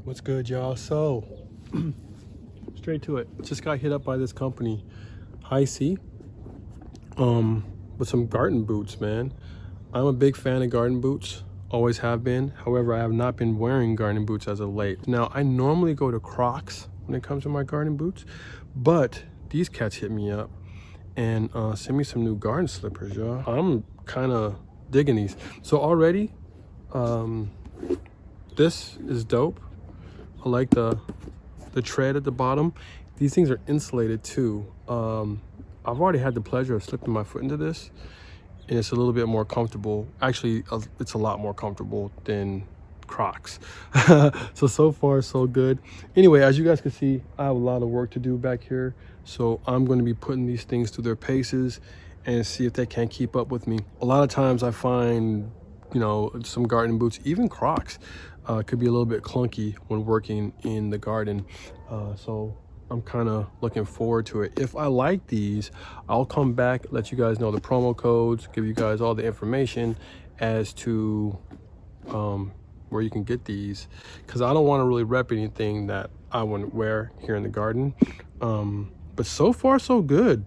What's good, y'all? So, straight to it. Just got hit up by this company, Hisea, with some garden boots, man. I'm a big fan of garden boots, always have been. However, I have not been wearing garden boots as of late. Now, I normally go to Crocs when it comes to my garden boots, but these cats hit me up and sent me some new garden slippers, y'all. I'm kind of digging these. So already, this is dope. I like the tread at the bottom. These things are insulated too. I've already had the pleasure of slipping my foot into this, and it's a little bit more comfortable. Actually, it's a lot more comfortable than Crocs. So far so good. Anyway, as you guys can see, I have a lot of work to do back here, so I'm going to be putting these things through their paces and see if they can't keep up with me. A lot of times I find, you know, some garden boots, even Crocs, could be a little bit clunky when working in the garden. So I'm kind of looking forward to it. If I like these, I'll come back, let you guys know the promo codes, give you guys all the information as to where you can get these, because I don't want to really rep anything that I wouldn't wear here in the garden. But so far so good.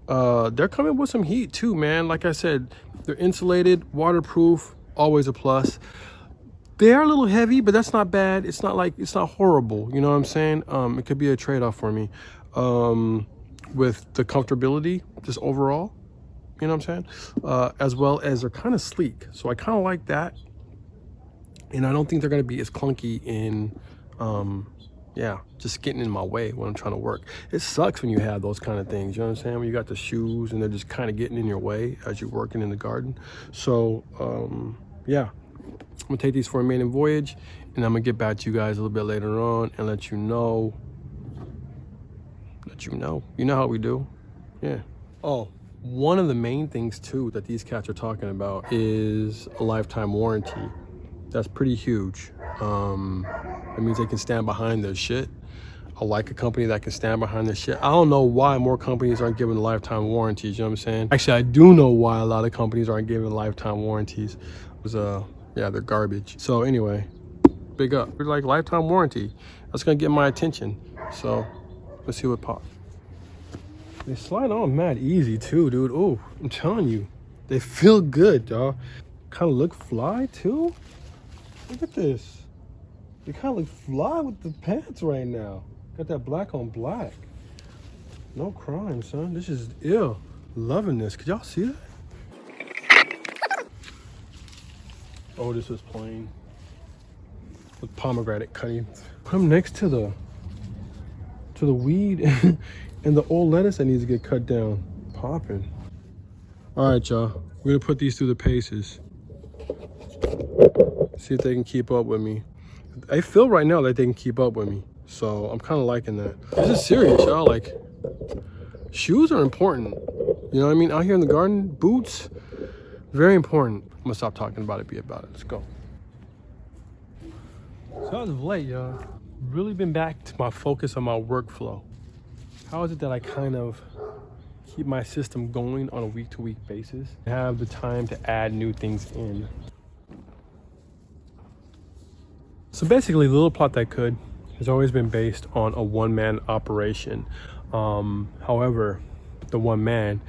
They're coming with some heat too, man. Like I said, they're insulated, waterproof, always a plus. They are a little heavy, but that's not bad. It's not horrible. You know what I'm saying? It could be a trade-off for me with the comfortability, just overall. You know what I'm saying? As well as they're kind of sleek. So I kind of like that. And I don't think they're going to be as clunky in, yeah, just getting in my way when I'm trying to work. It sucks when you have those kind of things. You know what I'm saying? When you got the shoes and they're just kind of getting in your way as you're working in the garden. So, yeah. I'm gonna take these for a maiden voyage, and I'm gonna get back to you guys a little bit later on and let you know. You know how we do. Yeah. Oh, one of the main things too that these cats are talking about is a lifetime warranty. That's pretty huge. That means they can stand behind their shit. I like a company that can stand behind their shit. I don't know why more companies aren't giving lifetime warranties, you know what I'm saying? Actually, I do know why a lot of companies aren't giving lifetime warranties. It was yeah, they're garbage. So anyway, big up. We're like lifetime warranty. That's gonna get my attention. So let's see what pops. They slide on mad easy too, dude. Oh, I'm telling you, they feel good, y'all. Kind of look fly too. Look at this. They kind of look fly with the pants right now. Got that black on black. No crime, son. This is ill. Loving this. Could y'all see that? Oh, this was plain with pomegranate cutting. Put them next to the weed and the old lettuce that needs to get cut down. Popping. All right, y'all. We're gonna put these through the paces. See if they can keep up with me. I feel right now that they can keep up with me, so I'm kind of liking that. This is serious, y'all. Like, shoes are important. You know what I mean? Out here in the garden, boots, very important. I'm gonna stop talking about it, be about it. Let's go. So as of late, y'all, really been back to my focus on my workflow. How is it that I kind of keep my system going on a week-to-week basis? Have the time to add new things in. So basically, Little Plot That Could has always been based on a one-man operation. However, the one man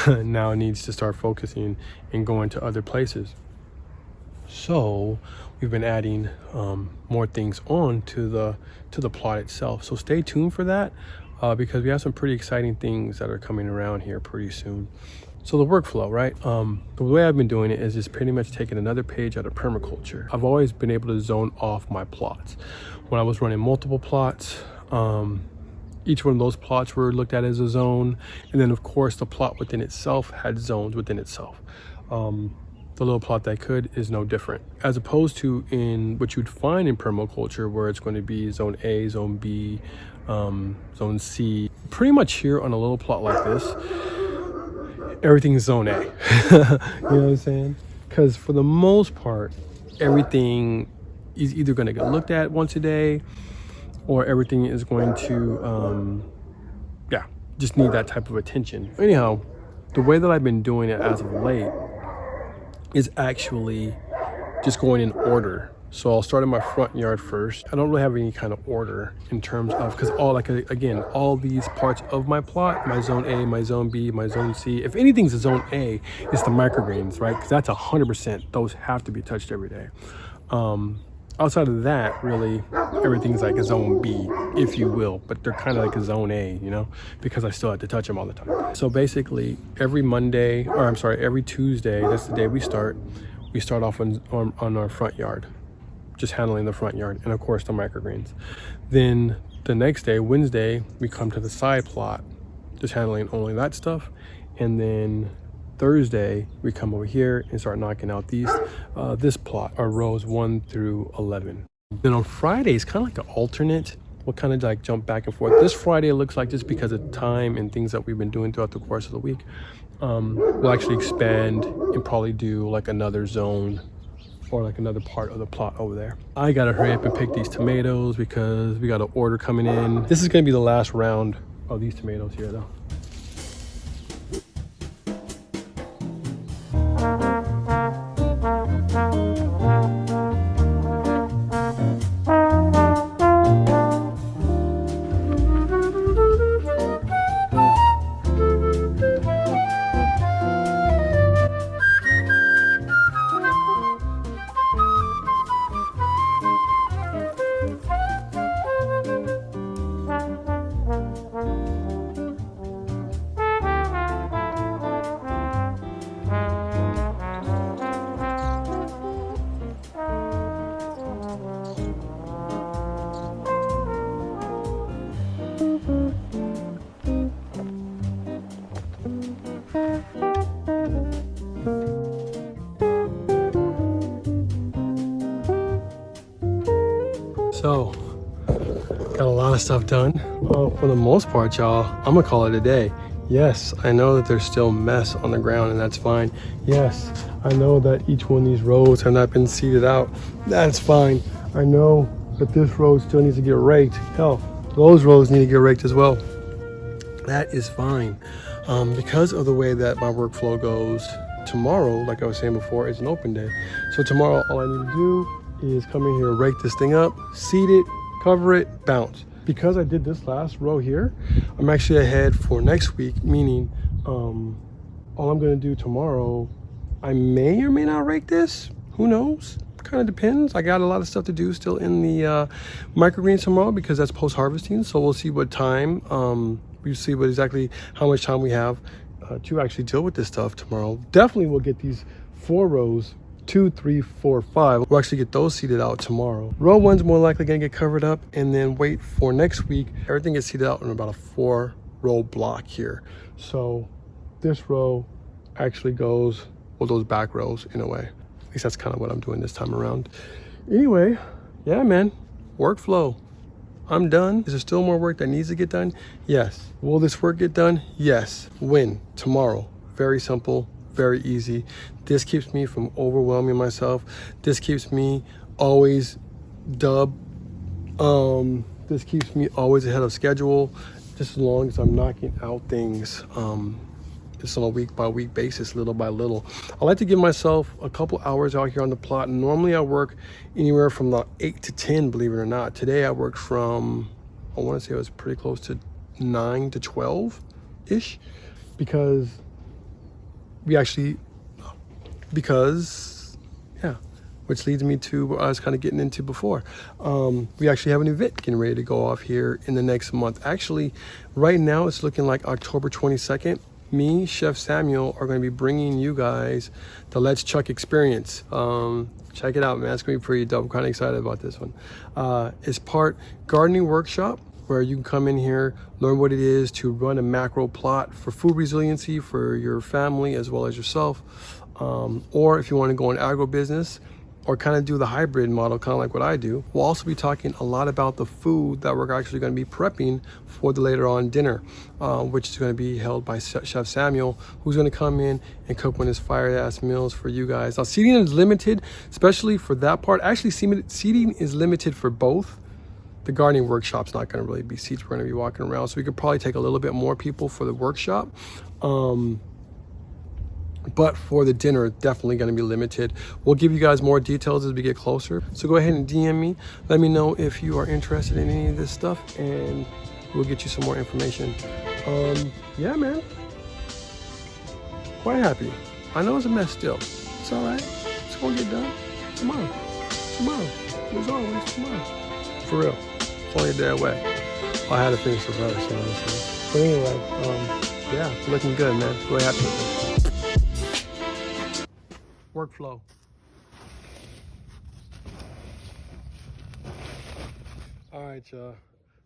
now needs to start focusing and going to other places. So we've been adding more things on to the plot itself. So stay tuned for that because we have some pretty exciting things that are coming around here pretty soon. So the workflow, right? The way I've been doing it is just pretty much taking another page out of permaculture. I've always been able to zone off my plots. When I was running multiple plots, each one of those plots were looked at as a zone. And then of course the plot within itself had zones within itself. The Little Plot That Could is no different. As opposed to in what you'd find in permaculture where it's going to be zone A, zone B, zone C. Pretty much here on a little plot like this, everything's zone A. You know what I'm saying? Because for the most part, everything is either going to get looked at once a day or everything is going to, yeah, just need that type of attention. Anyhow, the way that I've been doing it as of late is actually just going in order. So I'll start in my front yard first. I don't really have any kind of order in terms of, because again, all these parts of my plot, my zone A, my zone B, my zone C, if anything's a zone A, it's the microgreens, right? Because that's 100%, those have to be touched every day. Outside of that, really, everything's like a zone B, if you will, but they're kind of like a zone A, you know, because I still have to touch them all the time. So basically, every Tuesday, that's the day we start off on our front yard, just handling the front yard, and of course the microgreens. Then the next day, Wednesday, we come to the side plot, just handling only that stuff, and then Thursday we come over here and start knocking out this plot, our rows 1 through 11. Then on Friday it's kind of like an alternate. We'll kind of like jump back and forth. This Friday it looks like, just because of time and things that we've been doing throughout the course of the week, we'll actually expand and probably do like another zone or like another part of the plot over there. I gotta hurry up and pick these tomatoes because we got an order coming in. This is gonna be the last round of these tomatoes here though. So, got a lot of stuff done. For the most part, y'all, I'm gonna call it a day. Yes, I know that there's still mess on the ground, and that's fine. Yes, I know that each one of these rows have not been seeded out. That's fine. I know that this road still needs to get raked. Hell, those rows need to get raked as well. That is fine. Because of the way that my workflow goes, tomorrow, like I was saying before, is an open day. So tomorrow, all I need to do is come in here, rake this thing up, seed it, cover it, bounce. Because I did this last row here, I'm actually ahead for next week, meaning all I'm gonna do tomorrow, I may or may not rake this, who knows? Kind of depends. I got a lot of stuff to do still in the microgreens tomorrow because that's post-harvesting, so we'll see what time, we'll see what exactly how much time we have to actually deal with this stuff tomorrow. Definitely we'll get these 4 rows, 2, 3, 4, 5. We'll actually get those seeded out tomorrow. Row 1's more likely gonna get covered up, and then wait for next week. Everything gets seeded out in about a 4-row block here. So this row actually goes, well, those back rows in a way. At least that's kind of what I'm doing this time around. Anyway, yeah, man, workflow. I'm done. Is there still more work that needs to get done? Yes. Will this work get done? Yes. When? Tomorrow. Very simple. Very easy. This keeps me from overwhelming myself. This keeps me always this keeps me always ahead of schedule, just as long as I'm knocking out things just on a week by week basis, little by little. I like to give myself a couple hours out here on the plot. Normally I work anywhere from like 8 to 10, believe it or not. Today I worked from, I want to say it was pretty close to 9 to 12 ish, because which leads me to what I was kind of getting into before. We actually have an event getting ready to go off here in the next month. Actually, right now it's looking like October 22nd. Me, Chef Samuel, are going to be bringing you guys the Let's Chuck experience. Check it out, man. It's going to be pretty dope. I'm kind of excited about this one. It's part gardening workshop, where you can come in here, learn what it is to run a macro plot for food resiliency for your family as well as yourself. Or if you want to go in agribusiness or kind of do the hybrid model, kind of like what I do. We'll also be talking a lot about the food that we're actually going to be prepping for the later on dinner, which is going to be held by Chef Samuel, who's going to come in and cook one of his fire-ass meals for you guys. Now, seating is limited, especially for that part. Actually, seating is limited for both. The gardening workshop's not going to really be seats. We're going to be walking around, so we could probably take a little bit more people for the workshop. But for the dinner, definitely going to be limited. We'll give you guys more details as we get closer. So go ahead and DM me. Let me know if you are interested in any of this stuff, and we'll get you some more information. Yeah, man. Quite happy. I know it's a mess still. It's all right. It's going to get done tomorrow. Tomorrow. As always, tomorrow. For real. It's only a day away. I had to finish the verse, you know what I'm saying? But anyway, yeah, it's looking good, man. Really happy with this. Workflow. All right, y'all.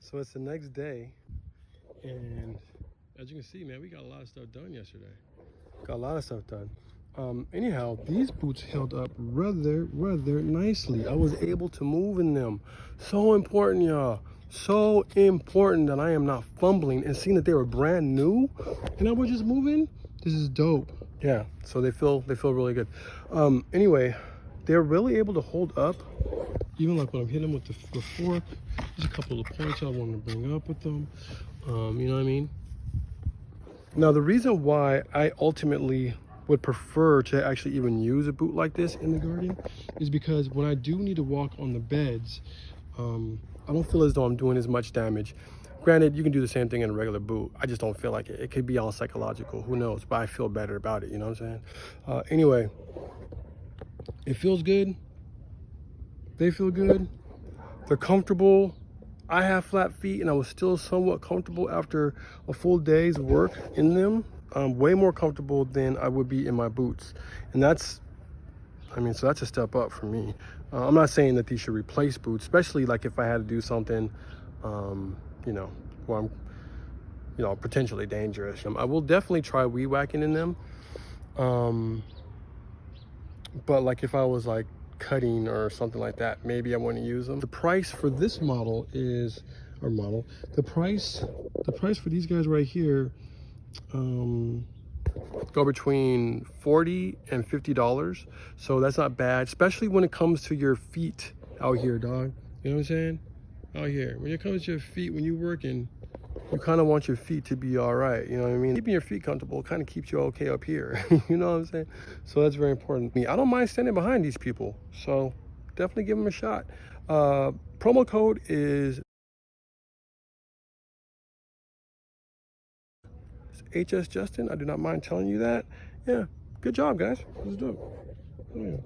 So it's the next day, and as you can see, man, we got a lot of stuff done yesterday. Got a lot of stuff done. Anyhow, these boots held up rather nicely. I was able to move in them. So important, y'all. So important that I am not fumbling, and seeing that they were brand new and I was just moving. This is dope. Yeah, so they feel really good. Anyway, they're really able to hold up, even like when I'm hitting them with the fork. There's a couple of points I want to bring up with them. You know what I mean? Now, the reason why I ultimately would prefer to actually even use a boot like this in the garden is because when I do need to walk on the beds, I don't feel as though I'm doing as much damage. Granted, you can do the same thing in a regular boot. I just don't feel like it. It could be all psychological, who knows, but I feel better about it, you know what I'm saying? Anyway, it feels good. They feel good. They're comfortable. I have flat feet, and I was still somewhat comfortable after a full day's work in them. Way more comfortable than I would be in my boots. And that's, I mean, so that's a step up for me. I'm not saying that these should replace boots, especially like if I had to do something, you know, where I'm, you know, potentially dangerous. I will definitely try weed whacking in them. But like if I was like cutting or something like that, maybe I want to use them. The price for this model is, or model, the price for these guys right here, go between $40 and $50. So that's not bad, especially when it comes to your feet out here, dog. You know what I'm saying? Out here, when it comes to your feet, when you're working, you kind of want your feet to be all right. You know what I mean? Keeping your feet comfortable kind of keeps you okay up here. You know what I'm saying? So that's very important. I don't mind standing behind these people. So definitely give them a shot. Promo code is HS Justin. I do not mind telling you that. Yeah, good job, guys. Let's do it. Yeah.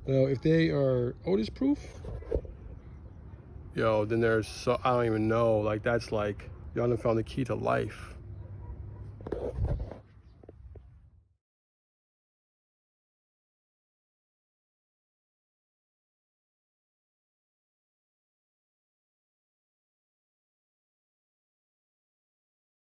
Now, if they are Otis proof, yo, then there's so I don't even know. Like that's like y'all done found the key to life.